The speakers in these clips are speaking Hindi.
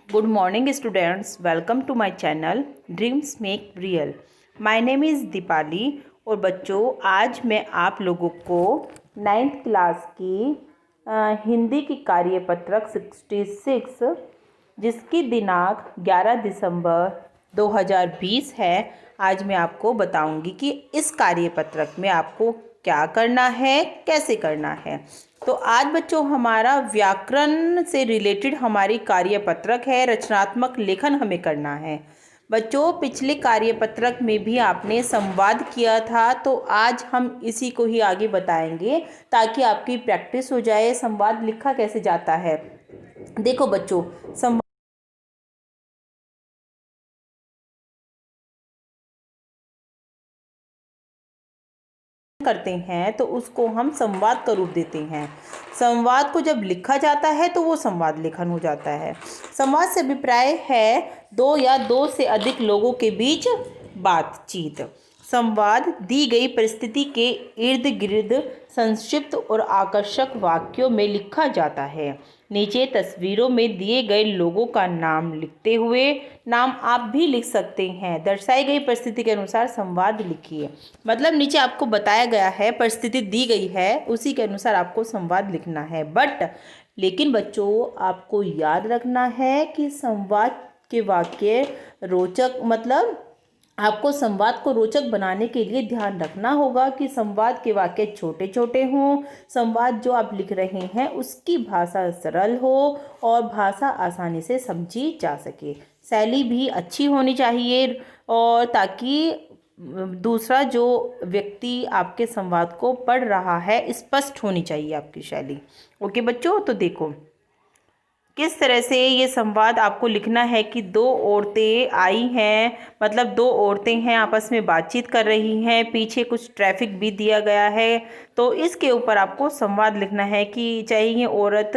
Good morning students, welcome to my channel Dreams Make Real। My name is Deepali और बच्चों आज मैं आप लोगों को 9th क्लास की हिंदी की कार्यपत्रक 66 जिसकी दिनांक 11 दिसंबर 2020 है। आज मैं आपको बताऊंगी कि इस कार्यपत्रक में आपको क्या करना है, कैसे करना है। तो आज बच्चों हमारा व्याकरण से रिलेटेड हमारी कार्यपत्रक है, रचनात्मक लेखन हमें करना है। बच्चों पिछले कार्यपत्रक में भी आपने संवाद किया था, तो आज हम इसी को ही आगे बताएंगे ताकि आपकी प्रैक्टिस हो जाए। संवाद लिखा कैसे जाता है, देखो बच्चों संवाद करते हैं तो उसको हम संवाद का रूप देते हैं। संवाद को जब लिखा जाता है तो वो संवाद लेखन हो जाता है। संवाद से अभिप्राय है दो या दो से अधिक लोगों के बीच बातचीत। संवाद दी गई परिस्थिति के इर्द गिर्द संक्षिप्त और आकर्षक वाक्यों में लिखा जाता है। नीचे तस्वीरों में दिए गए लोगों का नाम लिखते हुए नाम आप भी लिख सकते हैं। दर्शाई गई परिस्थिति के अनुसार संवाद लिखिए। मतलब नीचे आपको बताया गया है, परिस्थिति दी गई है, उसी के अनुसार आपको संवाद लिखना है। लेकिन बच्चों आपको याद रखना है कि संवाद के वाक्य रोचक, मतलब आपको संवाद को रोचक बनाने के लिए ध्यान रखना होगा कि संवाद के वाक्य छोटे छोटे हों। संवाद जो आप लिख रहे हैं उसकी भाषा सरल हो और भाषा आसानी से समझी जा सके। शैली भी अच्छी होनी चाहिए और ताकि दूसरा जो व्यक्ति आपके संवाद को पढ़ रहा है स्पष्ट होनी चाहिए आपकी शैली। ओके बच्चों, तो देखो किस तरह से ये संवाद आपको लिखना है कि दो औरतें आई हैं, मतलब दो औरतें हैं आपस में बातचीत कर रही हैं, पीछे कुछ ट्रैफिक भी दिया गया है। तो इसके ऊपर आपको संवाद लिखना है कि चाहे ये औरत,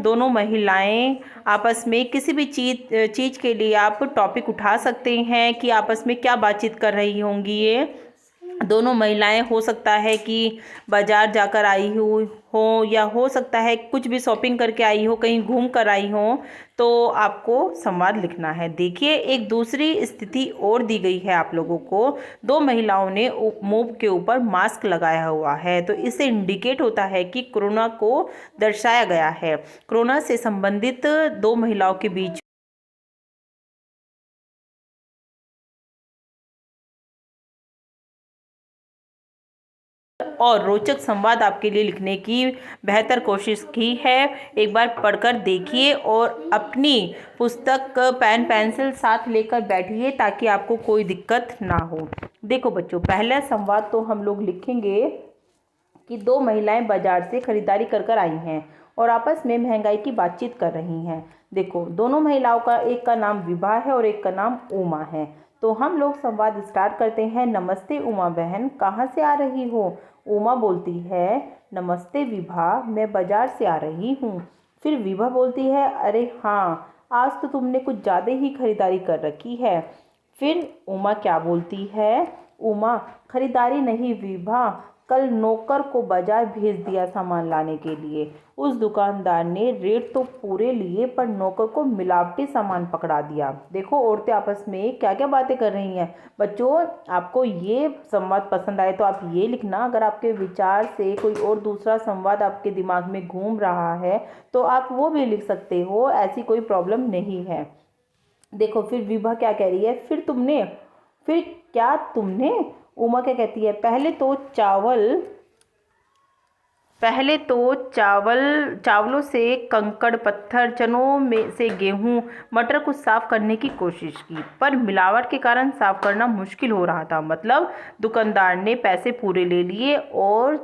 दोनों महिलाएं आपस में किसी भी चीज़ के लिए आप टॉपिक उठा सकते हैं कि आपस में क्या बातचीत कर रही होंगी। ये दोनों महिलाएं हो सकता है कि बाजार जाकर आई हो या हो सकता है कुछ भी शॉपिंग करके आई हो, कहीं घूम कर आई हो। तो आपको संवाद लिखना है। देखिए एक दूसरी स्थिति और दी गई है आप लोगों को। दो महिलाओं ने मुंह के ऊपर मास्क लगाया हुआ है, तो इससे इंडिकेट होता है कि कोरोना को दर्शाया गया है। कोरोना से संबंधित दो महिलाओं के बीच और रोचक संवाद आपके लिए लिखने की बेहतर कोशिश की है। एक बार पढ़कर देखिए और अपनी पुस्तक पेन पेंसिल साथ लेकर बैठिए ताकि आपको कोई दिक्कत ना हो। देखो बच्चों पहला संवाद तो हम लोग लिखेंगे कि दो महिलाएं बाजार से खरीदारी कर कर आई हैं और आपस में महंगाई की बातचीत कर रही हैं। देखो दोनों महिलाओं का, एक का नाम विभा है और एक का नाम उमा है। तो हम लोग संवाद स्टार्ट करते हैं। नमस्ते उमा बहन, कहाँ से आ रही हो? उमा बोलती है नमस्ते विभा, मैं बाजार से आ रही हूँ। फिर विभा बोलती है अरे हाँ, आज तो तुमने कुछ ज़्यादा ही खरीदारी कर रखी है। फिर उमा क्या बोलती है? उमा, खरीदारी नहीं विभा, कल नौकर को बाजार भेज दिया सामान लाने के लिए। उस दुकानदार ने रेट तो पूरे लिए पर नौकर को मिलावटी सामान पकड़ा दिया। देखो औरतें आपस में क्या क्या बातें कर रही हैं। बच्चों आपको ये संवाद पसंद आए तो आप ये लिखना। अगर आपके विचार से कोई और दूसरा संवाद आपके दिमाग में घूम रहा है तो आप वो भी लिख सकते हो, ऐसी कोई प्रॉब्लम नहीं है। देखो फिर विभा क्या कह रही है? फिर क्या तुमने? उमा क्या कहती है? पहले तो चावलों से कंकड़ पत्थर, चनों में से गेहूं, मटर को साफ करने की कोशिश की पर मिलावट के कारण साफ करना मुश्किल हो रहा था। मतलब दुकानदार ने पैसे पूरे ले लिए और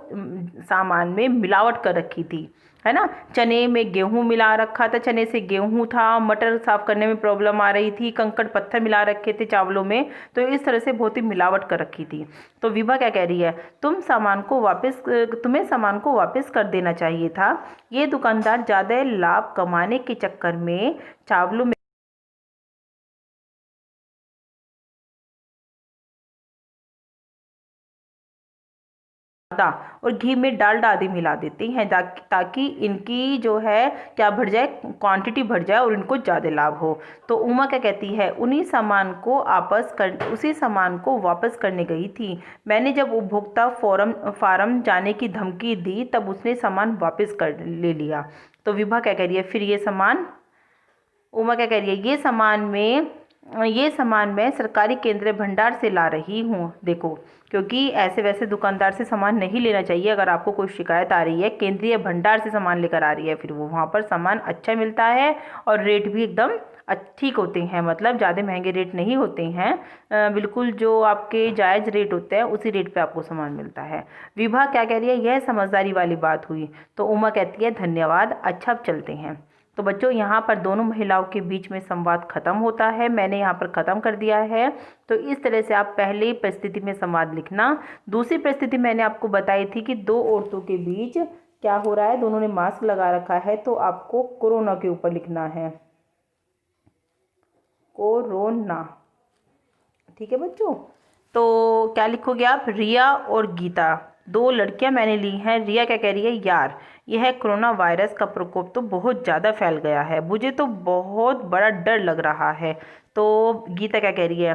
सामान में मिलावट कर रखी थी, है ना। चने में गेहूं मिला रखा था, चने से गेहूं था, मटर साफ करने में प्रॉब्लम आ रही थी, कंकड़ पत्थर मिला रखे थे चावलों में। तो इस तरह से बहुत ही मिलावट कर रखी थी। तो विभा क्या कह रही है? तुम्हें सामान को वापस कर देना चाहिए था। ये दुकानदार ज़्यादा लाभ कमाने के चक्कर में चावलों में ज़्यादा और घी में डालडा आदि मिला देते हैं ताकि इनकी जो है क्या बढ़ जाए, क्वांटिटी बढ़ जाए और इनको ज़्यादा लाभ हो। तो उमा क्या कहती है, उसी सामान को वापस करने गई थी। मैंने जब उपभोक्ता फार्म जाने की धमकी दी तब उसने सामान वापस कर ले लिया। तो विभा क्या कह रही है, फिर ये सामान, उमा क्या कह रही है, ये सामान मैं सरकारी केंद्रीय भंडार से ला रही हूँ। देखो, क्योंकि ऐसे वैसे दुकानदार से सामान नहीं लेना चाहिए। अगर आपको कोई शिकायत आ रही है, केंद्रीय भंडार से सामान लेकर आ रही है, फिर वो वहाँ पर सामान अच्छा मिलता है और रेट भी एकदम ठीक होते हैं, मतलब ज़्यादा महंगे रेट नहीं होते हैं। बिल्कुल जो आपके जायज़ रेट होते हैं उसी रेट पे आपको सामान मिलता है। विभा क्या कह रही है, यह समझदारी वाली बात हुई। तो उमा कहती है धन्यवाद, अच्छा अब चलते हैं। तो बच्चों यहाँ पर दोनों महिलाओं के बीच में संवाद खत्म होता है, मैंने यहाँ पर ख़त्म कर दिया है। तो इस तरह से आप पहली परिस्थिति में संवाद लिखना। दूसरी परिस्थिति मैंने आपको बताई थी कि दो औरतों के बीच क्या हो रहा है, दोनों ने मास्क लगा रखा है, तो आपको कोरोना के ऊपर लिखना है, कोरोना। ठीक है बच्चों, तो क्या लिखोगे आप, रिया और गीता, दो लड़कियां मैंने ली हैं। रिया क्या कह रही है, यार यह कोरोना वायरस का प्रकोप तो बहुत ज़्यादा फैल गया है, मुझे तो बहुत बड़ा डर लग रहा है। तो गीता क्या कह रही है,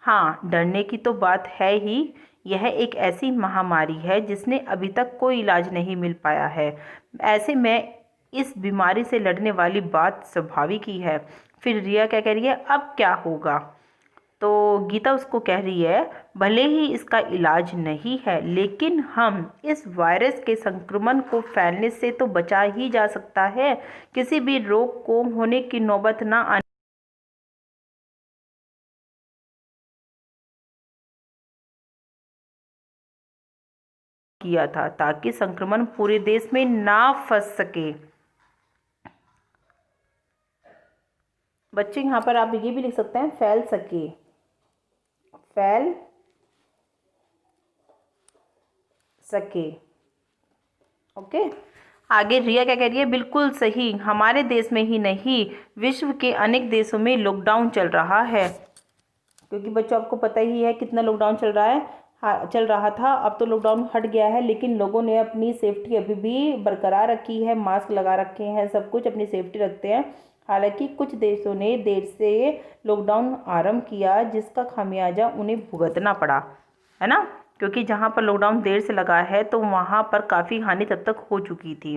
हाँ डरने की तो बात है ही, यह एक ऐसी महामारी है जिसने अभी तक कोई इलाज नहीं मिल पाया है। ऐसे में इस बीमारी से लड़ने वाली बात स्वाभाविक ही है। फिर रिया क्या कह रही है, अब क्या होगा। तो गीता उसको कह रही है, भले ही इसका इलाज नहीं है, लेकिन हम इस वायरस के संक्रमण को फैलने से तो बचा ही जा सकता है। किसी भी रोग को होने की नौबत ना आने किया था, ताकि संक्रमण पूरे देश में ना फंस सके। बच्चे यहाँ पर आप ये भी लिख सकते हैं, फैल सके, फैल सके। ओके, आगे रिया क्या कह रही है, बिल्कुल सही, हमारे देश में ही नहीं विश्व के अनेक देशों में लॉकडाउन चल रहा है। क्योंकि बच्चों आपको पता ही है कितना लॉकडाउन चल रहा है, हाँ चल रहा था, अब तो लॉकडाउन हट गया है, लेकिन लोगों ने अपनी सेफ्टी अभी भी बरकरार रखी है, मास्क लगा रखे हैं, सब कुछ अपनी सेफ्टी रखते हैं। हालांकि कुछ देशों ने देर से लॉकडाउन आरंभ किया, जिसका खामियाजा उन्हें भुगतना पड़ा, है ना। क्योंकि जहाँ पर लॉकडाउन देर से लगा है तो वहाँ पर काफ़ी हानि तब तक हो चुकी थी।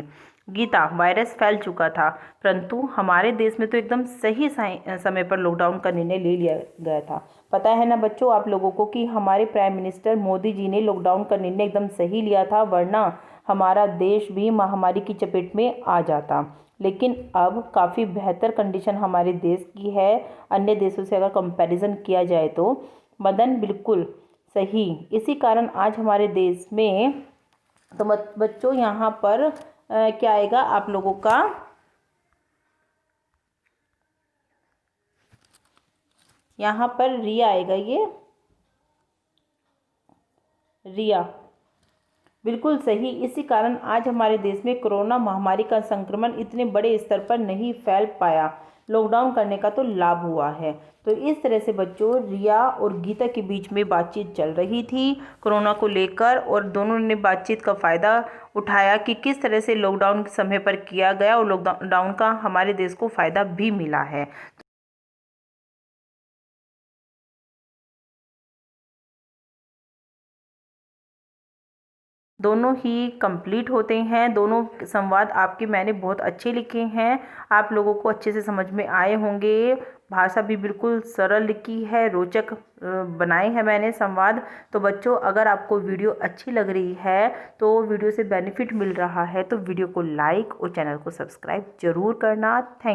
गीता, वायरस फैल चुका था, परंतु हमारे देश में तो एकदम सही समय पर लॉकडाउन का निर्णय ले लिया गया था। पता है ना बच्चों आप लोगों को कि हमारे प्राइम मिनिस्टर मोदी जी ने लॉकडाउन का निर्णय एकदम सही लिया था, वरना हमारा देश भी महामारी की चपेट में आ जाता। लेकिन अब काफ़ी बेहतर कंडीशन हमारे देश की है, अन्य देशों से अगर कंपैरिजन किया जाए तो। मदन, बिल्कुल सही, इसी कारण आज हमारे देश में, तो बच्चों यहाँ पर क्या आएगा आप लोगों का, यहाँ पर रिया आएगा, ये रिया, बिल्कुल सही, इसी कारण आज हमारे देश में कोरोना महामारी का संक्रमण इतने बड़े स्तर पर नहीं फैल पाया, लॉकडाउन करने का तो लाभ हुआ है। तो इस तरह से बच्चों रिया और गीता के बीच में बातचीत चल रही थी कोरोना को लेकर, और दोनों ने बातचीत का फ़ायदा उठाया कि किस तरह से लॉकडाउन समय पर किया गया और लॉकडाउन का हमारे देश को फ़ायदा भी मिला है। दोनों ही कंप्लीट होते हैं, दोनों संवाद आपके मैंने बहुत अच्छे लिखे हैं, आप लोगों को अच्छे से समझ में आए होंगे। भाषा भी बिल्कुल सरल लिखी है, रोचक बनाए हैं मैंने संवाद। तो बच्चों अगर आपको वीडियो अच्छी लग रही है, तो वीडियो से बेनिफिट मिल रहा है, तो वीडियो को लाइक और चैनल को सब्सक्राइब जरूर करना। थैंक